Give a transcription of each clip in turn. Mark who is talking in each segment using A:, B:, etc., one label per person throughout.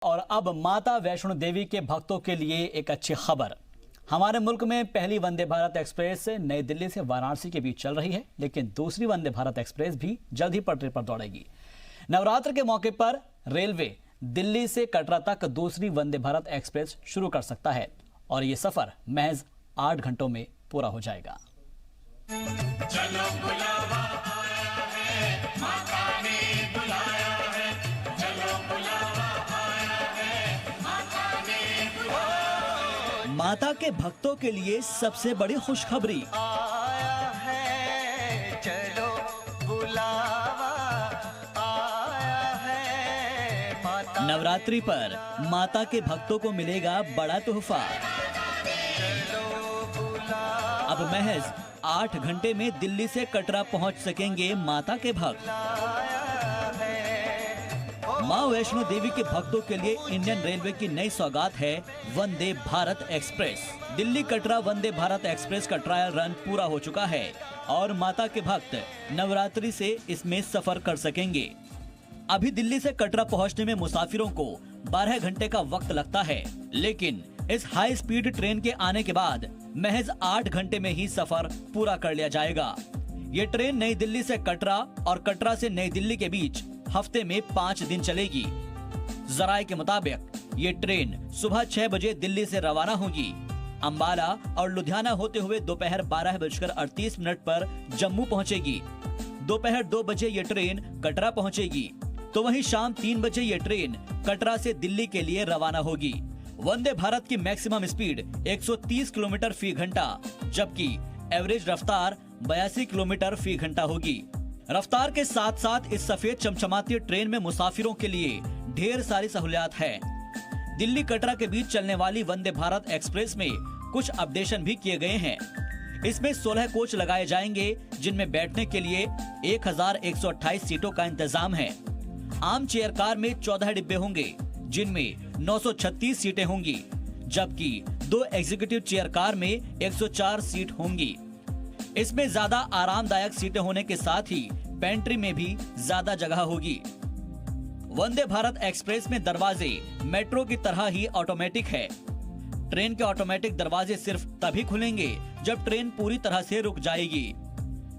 A: और अब माता वैष्णो देवी के भक्तों के लिए एक अच्छी खबर। हमारे मुल्क में पहली वंदे भारत एक्सप्रेस नई दिल्ली से वाराणसी के बीच चल रही है, लेकिन दूसरी वंदे भारत एक्सप्रेस भी जल्द ही पटरी पर दौड़ेगी। नवरात्र के मौके पर रेलवे दिल्ली से कटरा तक दूसरी वंदे भारत एक्सप्रेस शुरू कर सकता है और ये सफर महज 8 घंटों में पूरा हो जाएगा।
B: चलो बुलावा आया है, माता ने बुलाया है। चलो बुलावा आया है, माता ने बुलाया।
A: माता के भक्तों के लिए सबसे बड़ी खुशखबरी
C: आया है, चलो बुलावा आया है। माता
A: नवरात्रि पर माता के भक्तों को मिलेगा बड़ा तोहफा। अब महज 8 घंटे में दिल्ली से कटरा पहुंच सकेंगे माता के भक्त। मां वैष्णो देवी के भक्तों के लिए इंडियन रेलवे की नई सौगात है वंदे भारत एक्सप्रेस। दिल्ली कटरा वंदे भारत एक्सप्रेस का ट्रायल रन पूरा हो चुका है और माता के भक्त नवरात्रि से इसमें सफर कर सकेंगे। अभी दिल्ली से कटरा पहुंचने में मुसाफिरों को 12 घंटे का वक्त लगता है, लेकिन इस हाई स्पीड ट्रेन के आने के बाद महज 8 घंटे में ही सफर पूरा कर लिया जाएगा। ये ट्रेन नई दिल्ली से कटरा और कटरा से नई दिल्ली के बीच हफ्ते में 5 दिन चलेगी। जराये के मुताबिक ये ट्रेन सुबह 6 बजे दिल्ली से रवाना होगी। अंबाला और लुधियाना होते हुए दोपहर 12:38 पर जम्मू पहुंचेगी। दोपहर 2 बजे ये ट्रेन कटरा पहुंचेगी, तो वहीं शाम 3 बजे ये ट्रेन कटरा से दिल्ली के लिए रवाना होगी। वंदे भारत की मैक्सिमम स्पीड 130 किलोमीटर फी घंटा, जबकि एवरेज रफ्तार 82 किलोमीटर फी घंटा होगी। रफ्तार के साथ साथ इस सफेद चमचमाती ट्रेन में मुसाफिरों के लिए ढेर सारी सहूलियात है। दिल्ली कटरा के बीच चलने वाली वंदे भारत एक्सप्रेस में कुछ अपडेशन भी किए गए हैं। इसमें 16 कोच लगाए जाएंगे, जिनमें बैठने के लिए 1128 सीटों का इंतजाम है। आम चेयर कार में 14 डिब्बे होंगे, जिनमें 936 सीटें होंगी, जबकि 2 एग्जीक्यूटिव चेयर कार में 104 सीट होंगी। इसमें ज्यादा आरामदायक सीटें होने के साथ ही पेंट्री में भी ज्यादा जगह होगी। वंदे भारत एक्सप्रेस में दरवाजे मेट्रो की तरह ही ऑटोमेटिक है। ट्रेन के ऑटोमेटिक दरवाजे सिर्फ तभी खुलेंगे जब ट्रेन पूरी तरह से रुक जाएगी।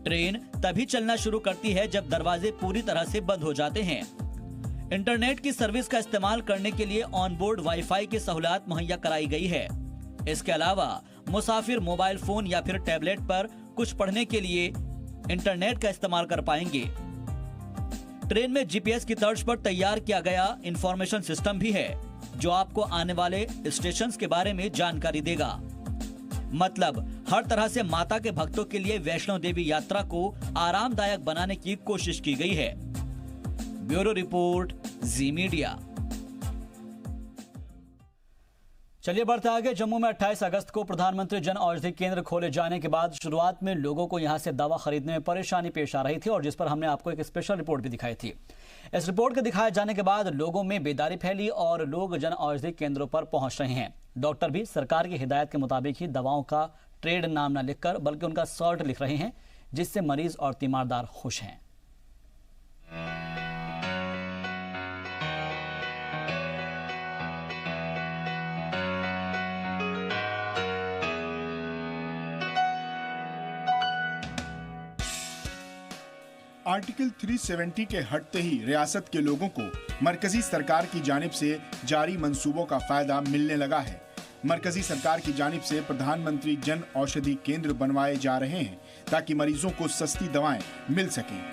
A: ट्रेन तभी चलना शुरू करती है जब दरवाजे पूरी तरह से बंद हो जाते हैं। इंटरनेट की सर्विस का इस्तेमाल करने के लिए ऑनबोर्ड वाईफाई की सहूलियत मुहैया कराई गई है। इसके अलावा मुसाफिर मोबाइल फोन या फिर टैबलेट पर कुछ पढ़ने के लिए इंटरनेट का इस्तेमाल कर पाएंगे। ट्रेन में जीपीएस की तर्ज पर तैयार किया गया इंफॉर्मेशन सिस्टम भी है, जो आपको आने वाले स्टेशंस के बारे में जानकारी देगा। मतलब हर तरह से माता के भक्तों के लिए वैष्णो देवी यात्रा को आरामदायक बनाने की कोशिश की गई है। ब्यूरो रिपोर्ट, जी मीडिया। चलिए बढ़ते आगे। जम्मू में 28 अगस्त को प्रधानमंत्री जन औषधि केंद्र खोले जाने के बाद शुरुआत में लोगों को यहां से दवा खरीदने में परेशानी पेश आ रही थी और जिस पर हमने आपको एक स्पेशल रिपोर्ट भी दिखाई थी। इस रिपोर्ट के दिखाए जाने के बाद लोगों में बेदारी फैली और लोग जन औषधि केंद्रों पर पहुंच रहे हैं। डॉक्टर भी सरकार की हिदायत के मुताबिक ही दवाओं का ट्रेड नाम न लिखकर बल्कि उनका शॉर्ट लिख रहे हैं, जिससे मरीज और तीमारदार खुश हैं।
D: आर्टिकल 370 के हटते ही रियासत के लोगों को मरकजी सरकार की जानिब से जारी मंसूबों का फायदा मिलने लगा है। मरकजी सरकार की जानिब से प्रधानमंत्री जन औषधि केंद्र बनवाए जा रहे हैं ताकि मरीजों को सस्ती दवाएं मिल सकें।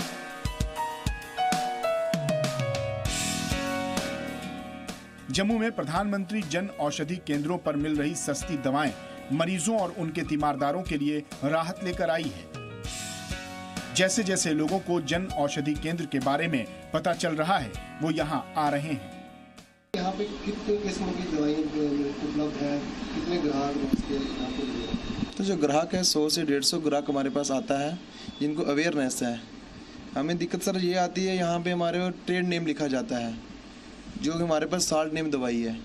D: जम्मू में प्रधानमंत्री जन औषधि केंद्रों पर मिल रही सस्ती दवाएं मरीजों और उनके तीमारदारों के लिए राहत लेकर आई है। जैसे जैसे लोगों को जन औषधि केंद्र के बारे में पता चल रहा है, वो यहाँ आ रहे हैं।
E: यहाँ पे कितने किस्म की दवाइयाँ उपलब्ध है, कितने ग्राहक?
F: तो जो ग्राहक है 100 से 150 ग्राहक हमारे पास आता है, जिनको अवेयरनेस है। हमें दिक्कत सर ये आती है, यहाँ पे हमारे ट्रेड नेम लिखा जाता है, जो हमारे पास साल्ट नेम दवाई है।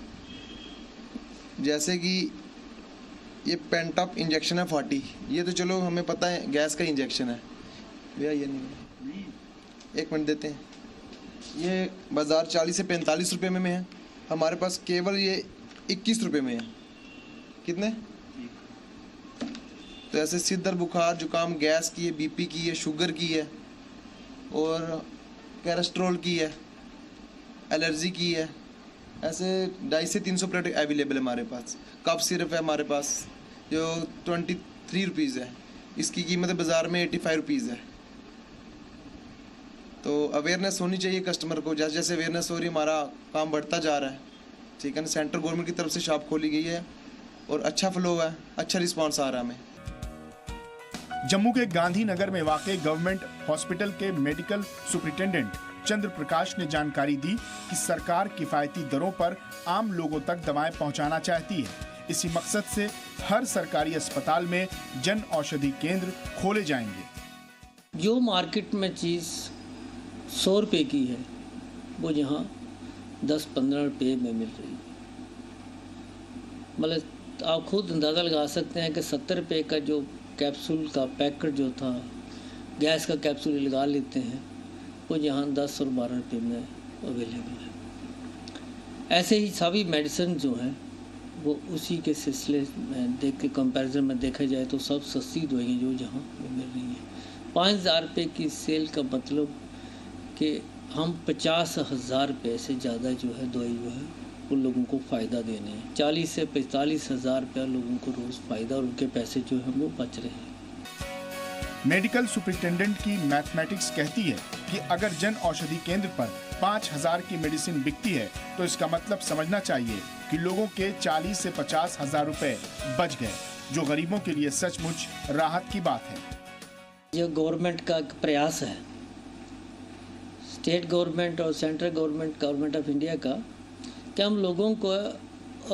F: जैसे कि ये पेंटअप इंजेक्शन है 40, ये तो चलो हमें पता है गैस का इंजेक्शन है भैया। ये नहीं, 1 मिनट देते हैं। ये बाज़ार 40 से 45 रुपये में है, हमारे पास केवल ये 21 रुपये में है। कितने? तो ऐसे सिर दर्द, बुखार, जुकाम, गैस की है, बीपी की है, शुगर की है और कोलेस्ट्रॉल की है, एलर्जी की है, ऐसे 250 से 300 प्रोडक्ट अवेलेबल है हमारे पास। कफ सिरप है हमारे पास जो 23 रुपीज़ है, इसकी कीमत बाज़ार में 85 रुपीज़ है। तो अवेयरनेस होनी चाहिए कस्टमर को, जैसे जैसे अवेयरनेस हो रही है हमारा काम बढ़ता जा रहा है। ठीक है ना, सेंट्रल गवर्नमेंट की तरफ से शॉप खोली गई है और अच्छा फ्लो है, अच्छा रिस्पांस आ रहा है हमें।
D: जम्मू के गांधीनगर में वाक़ई गवर्नमेंट हॉस्पिटल के मेडिकल सुपरिटेंडेंट चंद्र प्रकाश ने जानकारी दी कि सरकार किफायती दरों पर आम लोगों तक दवाएं पहुंचाना चाहती है। इसी मकसद से हर सरकारी अस्पताल में जन औषधि केंद्र खोले जाएंगे।
G: जो मार्केट में चीज़ 100 रुपये की है वो यहाँ 10-15 रुपये में मिल रही है। मतलब आप खुद अंदाज़ा लगा सकते हैं कि 70 रुपये का जो कैप्सूल का पैकेट जो था, गैस का कैप्सूल लगा लेते हैं, वो यहाँ 10 और 12 रुपये में अवेलेबल है। ऐसे ही सभी मेडिसिन जो हैं वो उसी के सिलसिले में देख के कंपैरिजन में देखा जाए तो सब सस्ती दवाइयाँ जो जहाँ मिल रही हैं। 5,000 रुपये की सेल का मतलब कि हम 50,000 रुपये से ज़्यादा जो है दवाई जो है वो लोगों को फ़ायदा देने हैं। 40 से 45,000 रुपया लोगों को रोज़ फ़ायदा और उनके पैसे जो हैं वो बच रहे हैं।
D: मेडिकल सुपरिटेंडेंट की मैथमेटिक्स कहती है कि अगर जन औषधि केंद्र पर 5,000 की मेडिसिन बिकती है तो इसका मतलब समझना चाहिए कि लोगों के 40 से 50,000 रुपए बच गए, जो गरीबों के लिए सचमुच राहत की बात है।
G: ये गवर्नमेंट का एक प्रयास है, स्टेट गवर्नमेंट और सेंट्रल गवर्नमेंट ऑफ इंडिया का, कि हम लोगों को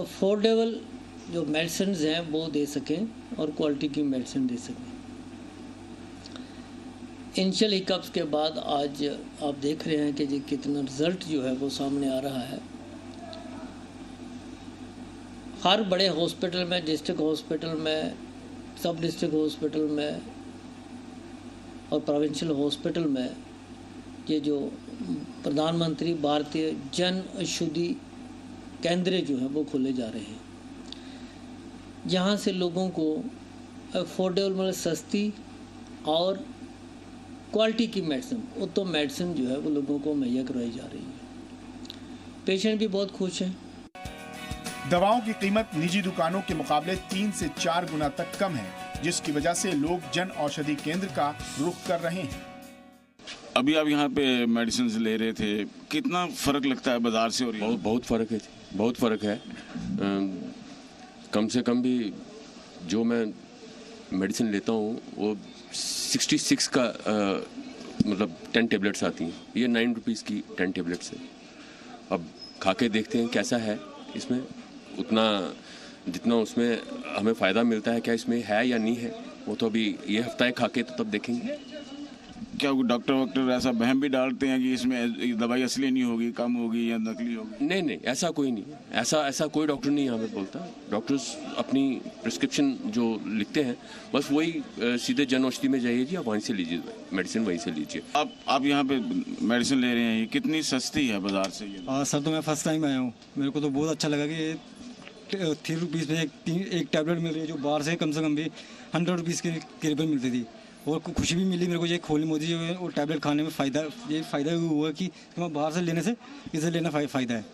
G: अफोर्डेबल जो मेडिसिन हैं वो दे सकें और क्वालिटी की मेडिसिन दे सकें। इनिशियल हिकअप्स के बाद आज आप देख रहे हैं कि जी कितना रिज़ल्ट जो है वो सामने आ रहा है। हर बड़े हॉस्पिटल में, डिस्ट्रिक्ट हॉस्पिटल में, सब डिस्ट्रिक्ट हॉस्पिटल में और प्रोविंशियल हॉस्पिटल में ये जो प्रधानमंत्री भारतीय जन औषधि केंद्र जो है वो खोले जा रहे हैं, जहाँ से लोगों को अफोर्डेबल मतलब सस्ती और क्वालिटी की मेडिसिन, उत्तम मेडिसिन जो है वो लोगों को मुहैया करवाई जा रही है। पेशेंट भी बहुत खुश हैं।
D: दवाओं की कीमत निजी दुकानों के मुकाबले 3 से 4 गुना तक कम है, जिसकी वजह से लोग जन औषधि केंद्र का रुख कर रहे हैं।
H: अभी आप यहाँ पे मेडिसिन ले रहे थे, कितना फर्क लगता है बाजार से? और
I: बहुत फ़र्क है, बहुत फ़र्क है। कम से कम भी जो मैं मेडिसिन लेता हूँ वो 66 का मतलब 10 टेबलेट्स आती हैं, ये 9 रुपीज़ की 10 टेबलेट्स है। अब खा के देखते हैं कैसा है इसमें, उतना जितना उसमें हमें फ़ायदा मिलता है क्या इसमें है या नहीं है, वो तो अभी ये हफ्ता है खा के तो तब देखेंगे।
H: क्या डॉक्टर ऐसा वहम भी डालते हैं कि इसमें दवाई असली नहीं होगी, कम होगी या नकली होगी?
I: नहीं, ऐसा कोई नहीं, ऐसा कोई डॉक्टर नहीं यहाँ पे बोलता। डॉक्टर्स अपनी प्रिस्क्रिप्शन जो लिखते हैं बस वही सीधे जन औषधि में जाइए जी, आप वहीं से लीजिए मेडिसिन, वहीं से लीजिए।
H: आप यहाँ पे मेडिसिन ले रहे हैं, ये कितनी सस्ती है बाजार से?
J: हाँ सर, तो मैं फर्स्ट टाइम आया हूँ, मेरे को तो बहुत अच्छा लगा कि 3 रुपीज़ में एक टैबलेट मिल रही है, जो बाहर से कम भी 100 रुपीज़ के करीबन मिलती थी। और खुशी भी मिली मेरे को, ये खोली मोदी जो है वो टैबलेट खाने में फ़ायदा हुआ कि मैं बाहर से लेने से इसे लेना फ़ायदा है।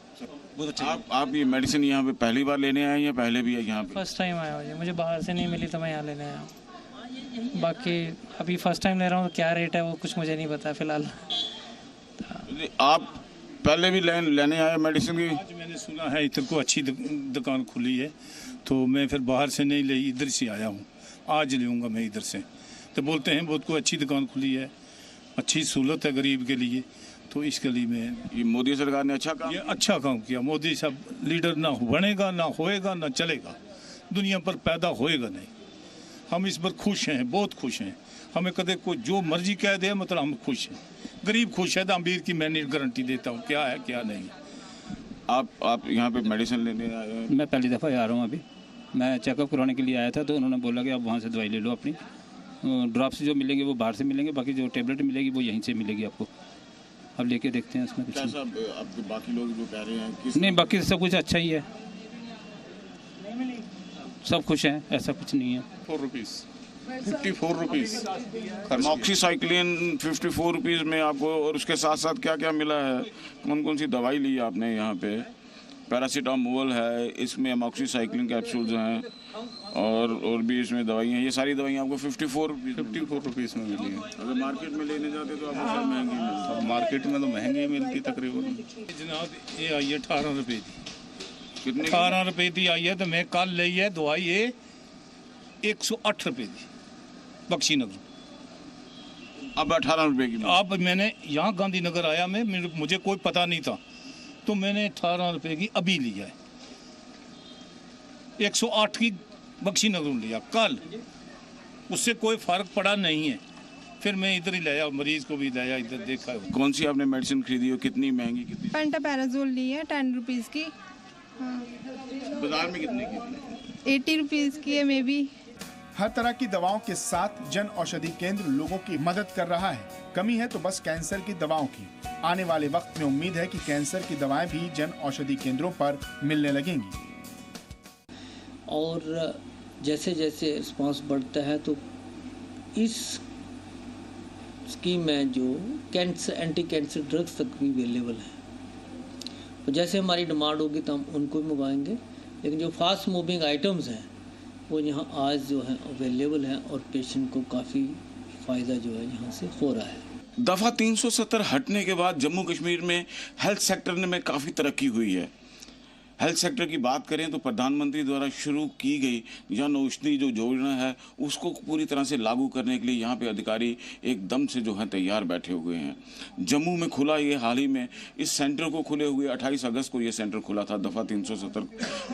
J: बहुत अच्छा।
H: आप ये मेडिसिन यहाँ पे पहली बार लेने आए या पहले भी है यहाँ पे?
K: फर्स्ट टाइम आया हूँ, मुझे बाहर से नहीं मिली तो मैं यहाँ लेने आया हूँ। बाकी अभी फर्स्ट टाइम ले रहा हूँ, क्या रेट है वो कुछ मुझे नहीं पता फ़िलहाल।
H: आप पहले भी लेने आए मेडिसिन की?
L: आज मैंने सुना है इधर को अच्छी दुकान खुली है, तो मैं फिर बाहर से नहीं ली, इधर से आया हूँ। आज लूँगा मैं इधर से। तो बोलते हैं बहुत को अच्छी दुकान खुली है, अच्छी सहूलत है गरीब के लिए, तो इसके लिए मैं।
H: ये मोदी सरकार ने अच्छा
L: काम किया। मोदी साहब लीडर ना बनेगा, ना होएगा, ना चलेगा, दुनिया पर पैदा होएगा नहीं। हम इस पर खुश हैं, बहुत खुश हैं। हमें कदे कोई जो मर्जी कह दे, मतलब हम खुश हैं। गरीब खुश है तो अमीर की मैं नहीं गारंटी देता हूँ क्या है क्या नहीं।
H: आप यहाँ पे मेडिसिन लेने आए हैं?
M: मैं पहली दफ़ा आ रहा हूँ। अभी मैं चेकअप कराने के लिए आया था, तो उन्होंने बोला कि आप वहाँ से दवाई ले लो अपनी। ड्रॉप्स जो मिलेंगे वो बाहर से मिलेंगे, बाकी जो टेबलेट मिलेगी वो यहीं से मिलेगी आपको। अब लेके देखते हैं उसमें कुछ
H: कैसा आपके बाकी लोग जो कह रहे हैं
M: नहीं, बाकी सब कुछ अच्छा ही है, सब खुश हैं, ऐसा कुछ नहीं है।
H: 4 रुपीज़ 54 रुपीज़ मॉक्सीसाइक्लिन 54 रुपीज़ में आपको, और उसके साथ साथ क्या क्या मिला है, कौन कौन सी दवाई ली आपने यहाँ पे? पैरासीटामोल है, इसमें मॉक्सीसाइक्लिन कैप्सूल्स हैं, और भी इसमें दवाइयाँ, ये सारी दवाइयाँ आपको 54 रुपीज़ में मिली हैं। अगर मार्केट में लेने जाते तो आपको शायद महंगी मिलती।
L: अब मार्केट में तो महंगी मिलती तकरीबन। जनाब ये आई है 18 रुपये की।
H: कितने?
L: 18 रुपये की आई है, तो मैं कल ली है दवाई ये 108 रुपये की बख्शी नगर।
H: अब 18 रुपये की।
L: अब मैंने यहाँ गांधीनगर आया मुझे कोई पता नहीं था, तो मैंने 18 रुपये की अभी लिया है। 108 की बख्शी नगर लिया कल, उससे कोई फर्क पड़ा नहीं है। फिर मैं इधर ही लाया, मरीज को भी लाया, इधर देखा।
H: कौन सी आपने मेडिसिन खरीदी हो, कितनी महंगी? कितनी?
N: पेंटापैराजोल ली है 10 रुपीज़ की। हाँ।
H: बाजार में कितने की?
N: 80 रुपीज़ की है मे बी।
D: हर तरह की दवाओं के साथ जन औषधि केंद्र लोगों की मदद कर रहा है। कमी है तो बस कैंसर की दवाओं की। आने वाले वक्त में उम्मीद है कि कैंसर की दवाएं भी जन औषधि केंद्रों पर मिलने लगेंगी।
G: और जैसे जैसे रिस्पांस बढ़ता है तो इस स्कीम में जो कैंसर एंटी कैंसर ड्रग्स तक भी अवेलेबल है। तो जैसे हमारी डिमांड होगी तो हम उनको भी मंगवाएंगे, लेकिन जो फास्ट मूविंग आइटम्स हैं वो यहाँ आज जो है अवेलेबल हैं और पेशेंट को काफ़ी फ़ायदा जो है यहाँ से हो रहा है।
H: दफ़ा 370 हटने के बाद जम्मू कश्मीर में हेल्थ सेक्टर में काफ़ी तरक्की हुई है। हेल्थ सेक्टर की बात करें तो प्रधानमंत्री द्वारा शुरू की गई जन औषधि जो योजना है उसको पूरी तरह से लागू करने के लिए यहाँ पे अधिकारी एकदम से जो है तैयार बैठे हुए हैं। जम्मू में खुला ये हाल ही में इस सेंटर को खुले हुए 28 अगस्त को ये सेंटर खुला था दफ़ा 370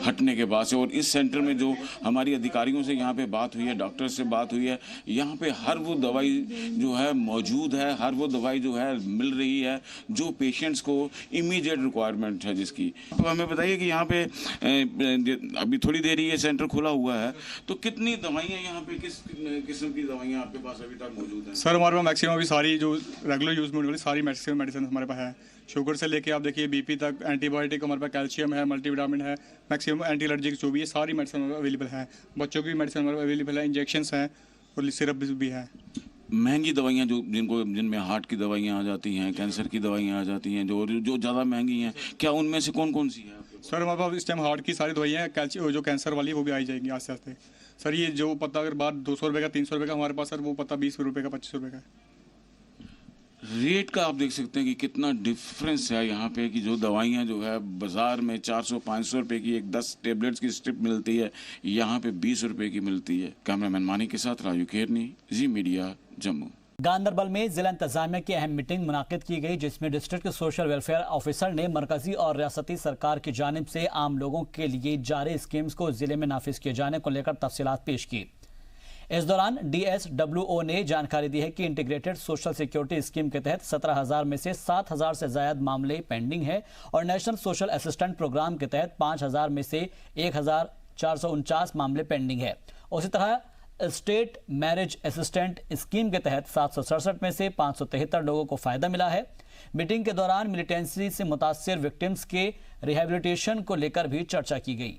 H: हटने के बाद से। और इस सेंटर में जो हमारी अधिकारियों से यहाँ पे बात हुई है, डॉक्टर से बात हुई है, यहाँ पे हर वो दवाई जो है मौजूद है, हर वो दवाई जो है मिल रही है जो पेशेंट्स को इमीडिएट रिक्वायरमेंट है जिसकी। तो हमें बताइए कि यहाँ पे अभी थोड़ी देर ही ये सेंटर खुला हुआ है, तो कितनी दवाइयाँ यहाँ पे, किस किस्म की दवाइयाँ आपके पास अभी तक मौजूद हैं?
O: सर हमारे पास मैक्सिमम अभी सारी जो रेगुलर यूज में होने वाली सारी मैक्सिमम मेडिसिन हमारे पास है। शुगर से लेके आप देखिए बीपी तक, एंटीबायोटिक हमारे पास कैल्शियम है, मल्टीविटामिन है, मैक्सिमम एंटी एलर्जिक जो भी है सारी मेडिसिन अवेलेबल है। बच्चों की भी मेडिसिन हमारे अवेलेबल है, इंजेक्शंस हैं और सिरप भी है।
H: महंगी दवाइयाँ जो जिनमें हार्ट की दवाइयाँ आ जाती हैं, कैंसर की दवाइयाँ आ जाती हैं, जो ज़्यादा महंगी हैं, क्या उनमें से कौन कौन सी है?
O: सर हमारे पास इस टाइम हार्ट की सारी दवाइयाँ हैं, जो कैंसर वाली वो भी आई जाएंगी आस्ते आस्ते। सर ये जो पता अगर बात 200 रुपये का 300 रुपये का हमारे पास, सर वो पता 20 रुपये का 25 रुपये का।
H: रेट का आप देख सकते हैं कि कितना डिफरेंस है यहाँ पे, कि जो दवाइयाँ जो है बाज़ार में 400-500 रुपये की एक 10 टेबलेट्स की स्ट्रिप मिलती है, यहाँ पे 20 रुपये की मिलती है। कैमरामैन मानी के साथ राजू खेरनी, जी मीडिया, जम्मू।
A: गांदरबल में जिला इंतजामिया की अहम मीटिंग मुनाकिद की गई, जिसमें डिस्ट्रिक्ट सोशल वेलफेयर ऑफिसर ने मरकजी और रियासती सरकार की जानिब से आम लोगों के लिए जारी स्कीम्स को जिले में नाफिज किए जाने को लेकर तफसीलात पेश की। इस दौरान DSWO ने जानकारी दी है कि इंटीग्रेटेड सोशल सिक्योरिटी स्कीम के तहत 17,000 में से 7,000 से ज्यादा मामले पेंडिंग है और नेशनल सोशल असिस्टेंट प्रोग्राम के तहत 5,000 में से 1,449 मामले पेंडिंग है। उसी तरह स्टेट मैरिज असिस्टेंट स्कीम के तहत 767 में से 573 लोगों को फायदा मिला है। मीटिंग के दौरान मिलिटेंसी से मुतासिर विक्टिम्स के रिहेबिलिटेशन को लेकर भी चर्चा की गई।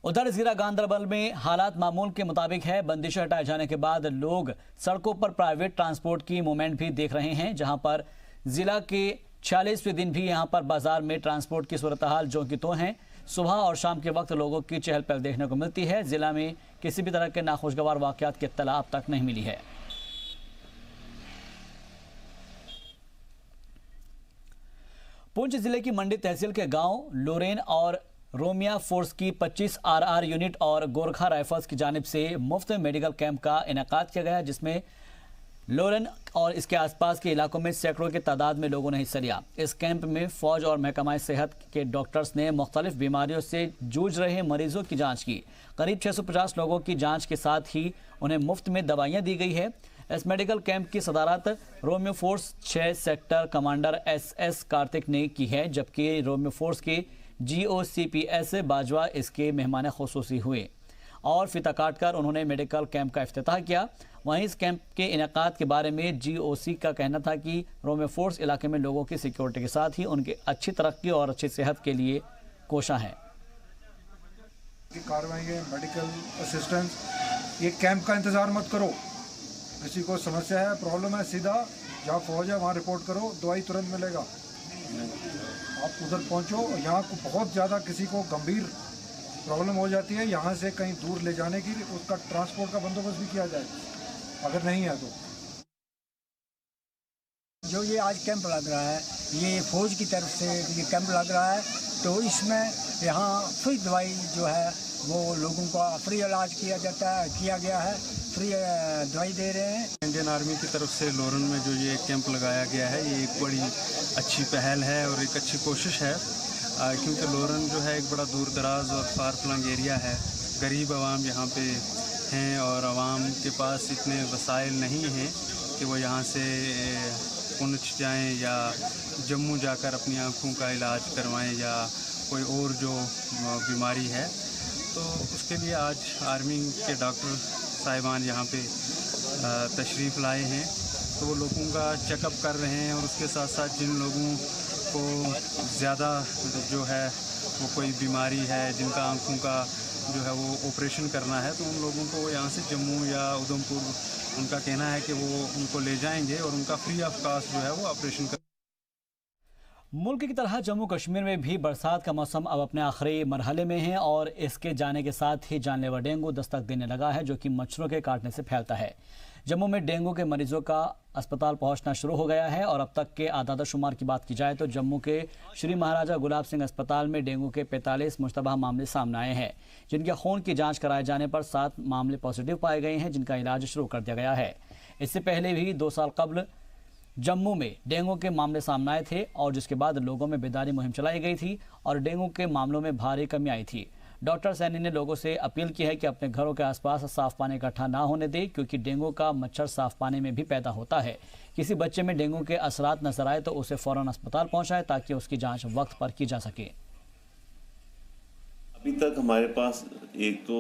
A: उधर जिला गांदरबल में हालात मामूल के मुताबिक है। बंदिशें हटाए जाने के बाद लोग सड़कों पर प्राइवेट ट्रांसपोर्ट की मूवमेंट भी देख रहे हैं, जहां पर जिला के 46वें दिन भी यहां पर बाजार में ट्रांसपोर्ट की सूरत हाल जो कि तो हैं। सुबह और शाम के वक्त लोगों की चहल पहल देखने को मिलती है। जिला में किसी भी तरह के नाखुशगवार वाकयात की इत्तला अब तक नहीं मिली है। पुंछ जिले की मंडी तहसील के गांव लोरेन और रोमिया फोर्स की 25 RR यूनिट और गोरखा राइफल्स की जानिब से मुफ्त मेडिकल कैंप का इनेकाद किया गया, जिसमें लोरेन और इसके आसपास के इलाकों में सैकड़ों की तादाद में लोगों ने हिस्सा लिया। इस कैंप में फौज और महकमा सेहत के डॉक्टर्स ने मुख्तलिफ बीमारियों से जूझ रहे मरीजों की जांच की। करीब 650 लोगों की जांच के साथ ही उन्हें मुफ्त में दवाइयां दी गई है। इस मेडिकल कैंप की सदारत Romeo force 6 sector commander SS Kartik ने की है, जबकि रोमियो फोर्स के GOCPS बाजवा इसके मेहमान खुसूसी हुए और फीता काटकर उन्होंने मेडिकल कैंप का इफ्तिताह किया। वहीं इस कैंप के इनेकाद के बारे में GOC का कहना था कि रोमे फोर्स इलाके में लोगों की सिक्योरिटी के साथ ही उनकी अच्छी तरक्की और अच्छी सेहत के लिए कोशा है।
P: कार्रवाई है, मेडिकल असिस्टेंस, ये कैंप का इंतज़ार मत करो। किसी को समस्या है, प्रॉब्लम है, सीधा जहाँ फौज है वहाँ रिपोर्ट करो, दवाई तुरंत मिलेगा। आप उधर पहुँचो। यहाँ को बहुत ज़्यादा किसी को गंभीर प्रॉब्लम हो जाती है, यहाँ से कहीं दूर ले जाने की उसका ट्रांसपोर्ट का बंदोबस्त भी किया जाए अगर नहीं है तो।
Q: जो ये आज कैंप लग रहा है, ये फौज की तरफ से ये कैंप लग रहा है, तो इसमें यहाँ फ्री दवाई जो है वो लोगों का फ्री इलाज किया गया है, फ्री दवाई दे रहे हैं।
R: इंडियन आर्मी की तरफ से लोरन में जो ये कैंप लगाया गया है, ये एक बड़ी अच्छी पहल है और एक अच्छी कोशिश है, क्योंकि लोरन जो है एक बड़ा दूर दराज और फार फ्लंग एरिया है। गरीब आवाम यहाँ पे हैं और आवाम के पास इतने वसाइल नहीं हैं कि वो यहाँ से पुंछ जाएं या जम्मू जाकर अपनी आँखों का इलाज करवाएं या कोई और जो बीमारी है। तो उसके लिए आज आर्मी के डॉक्टर साहिबान यहाँ पे तशरीफ़ लाए हैं, तो वो लोगों का चेकअप कर रहे हैं और उसके साथ साथ जिन लोगों को ज़्यादा जो है वो कोई बीमारी है, जिनका आँखों का जो है वो ऑपरेशन करना है, तो उन लोगों को यहाँ से जम्मू या उधमपुर उनका कहना है कि वो उनको ले जाएंगे और उनका फ्री ऑफ कॉस्ट जो है वो ऑपरेशन कर।
A: मुल्क की तरह जम्मू कश्मीर में भी बरसात का मौसम अब अपने आखिरी मरहले में है और इसके जाने के साथ ही जानलेवा डेंगू दस्तक देने लगा है, जो कि मच्छरों के काटने से फैलता है। जम्मू में डेंगू के मरीजों का अस्पताल पहुंचना शुरू हो गया है और अब तक के आदाद शुमार की बात की जाए तो जम्मू के श्री महाराजा गुलाब सिंह अस्पताल में डेंगू के 45 मुश्तबा मामले सामने आए हैं, जिनके खून की जांच कराए जाने पर 7 मामले पॉजिटिव पाए गए हैं, जिनका इलाज शुरू कर दिया गया है। इससे पहले भी 2 साल कबल जम्मू में डेंगू के मामले सामने आए थे और जिसके बाद लोगों में बेदारी मुहिम चलाई गई थी और डेंगू के मामलों में भारी कमी आई थी। डॉक्टर सैनी ने लोगों से अपील की है कि अपने घरों के आसपास साफ पानी इकट्ठा ना होने दें, क्योंकि डेंगू का मच्छर साफ पानी में भी पैदा होता है। किसी बच्चे में डेंगू के असरात नजर आए तो उसे फौरन अस्पताल पहुंचाएं ताकि उसकी जांच वक्त पर की जा सके।
S: अभी तक हमारे पास एक तो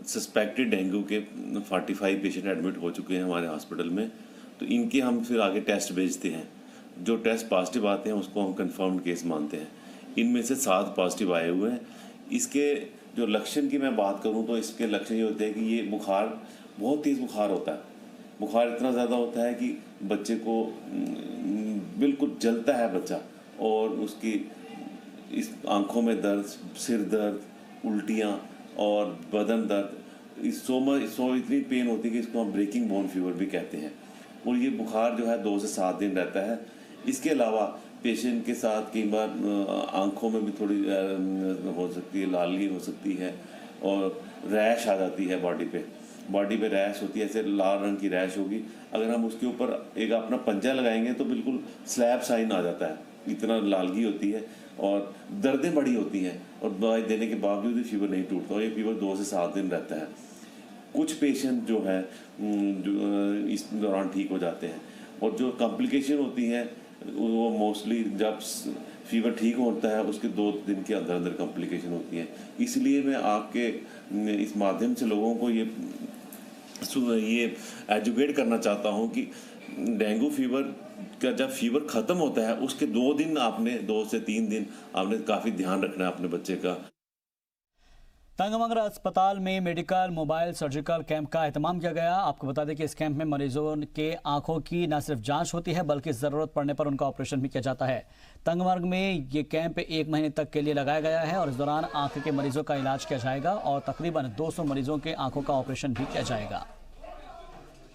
S: सस्पेक्टेड डेंगू के 45 पेशेंट एडमिट हो चुके हैं हमारे हॉस्पिटल में, तो इनके हम फिर आगे टेस्ट भेजते हैं। जो टेस्ट पॉजिटिव आते हैं उसको हम कंफर्म्ड केस मानते हैं। इनमें से 7 पॉजिटिव आए हुए हैं। इसके जो लक्षण की मैं बात करूं तो इसके लक्षण ये होते हैं कि ये बुखार, बहुत तेज़ बुखार होता है। बुखार इतना ज़्यादा होता है कि बच्चे को बिल्कुल जलता है बच्चा, और उसकी इस आँखों में दर्द, सिर दर्द, उल्टियाँ और बदन दर्द, इतनी पेन होती है कि इसको हम ब्रेकिंग बोन फीवर भी कहते हैं। और ये बुखार जो है 2 से 7 दिन रहता है। इसके अलावा पेशेंट के साथ कई बार आँखों में भी थोड़ी हो सकती है, लाली हो सकती है और रैश आ जाती है बॉडी पे रैश होती है, ऐसे लाल रंग की रैश होगी। अगर हम उसके ऊपर एक अपना पंजा लगाएंगे तो बिल्कुल स्लैब साइन आ जाता है, इतना लालगी होती है और दर्दें बड़ी होती हैं, और दवाई देने के बावजूद भी फीवर नहीं टूटता, और ये फीवर 2 से 7 दिन रहता है। कुछ पेशेंट जो है जो इस दौरान ठीक हो जाते हैं, और जो कॉम्प्लिकेशन होती हैं वो मोस्टली जब फीवर ठीक होता है उसके 2 दिन के अंदर अंदर कॉम्प्लिकेशन होती है। इसलिए मैं आपके इस माध्यम से लोगों को ये एजुकेट करना चाहता हूँ कि डेंगू फीवर का जब फीवर ख़त्म होता है उसके 2 दिन आपने 2 से 3 दिन आपने काफ़ी ध्यान रखना है अपने बच्चे का।
A: तंगमंगरा अस्पताल में मेडिकल मोबाइल सर्जिकल कैंप का एहतमाम किया गया। आपको बता दें कि इस कैंप में मरीजों के आंखों की न सिर्फ जांच होती है बल्कि ज़रूरत पड़ने पर उनका ऑपरेशन भी किया जाता है। तंगमर्ग में ये कैंप 1 महीने तक के लिए लगाया गया है और इस दौरान आंख के मरीजों का इलाज किया जाएगा और तकरीबन 200 मरीजों के आंखों का ऑपरेशन भी किया जाएगा।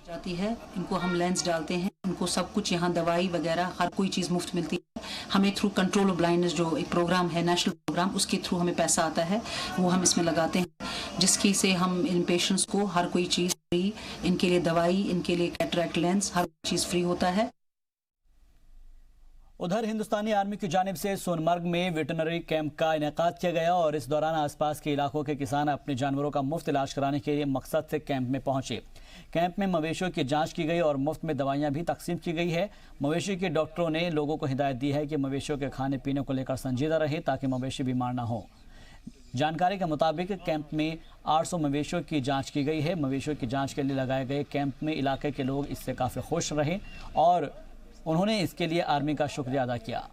T: जाती है, इनको हम लेंस डालते हैं, उनको सब कुछ यहाँ दवाई वगैरह हर कोई चीज़ मुफ्त मिलती है। हमें थ्रू कंट्रोल ऑफ ब्लाइंडनेस जो एक प्रोग्राम है, नेशनल प्रोग्राम, उसके थ्रू हमें पैसा आता है, वो हम इसमें लगाते हैं, जिसकी से हम इन पेशेंट्स को हर कोई चीज़ फ्री, इनके लिए दवाई, इनके लिए कैटरैक्ट लेंस, हर चीज़ फ्री होता है।
A: उधर हिंदुस्तानी आर्मी की जानिब से सोनमर्ग में वेटरनरी कैंप का इनेकाद किया गया और इस दौरान आसपास के इलाकों के किसान अपने जानवरों का मुफ्त इलाज कराने के लिए मकसद से कैंप में पहुंचे। कैंप में मवेशियों की जांच की गई और मुफ्त में दवाइयां भी तकसीम की गई है। मवेशी के डॉक्टरों ने लोगों को हिदायत दी है कि मवेशियों के खाने पीने को लेकर संजीदा रहे ताकि मवेशी बीमार ना हो। जानकारी के मुताबिक कैंप में 800 मवेशियों की जांच की गई है। मवेशियों की जांच के लिए लगाए गए कैंप में इलाके के लोग इससे काफ़ी खुश रहे और उन्होंने इसके लिए आर्मी का शुक्रिया अदा किया।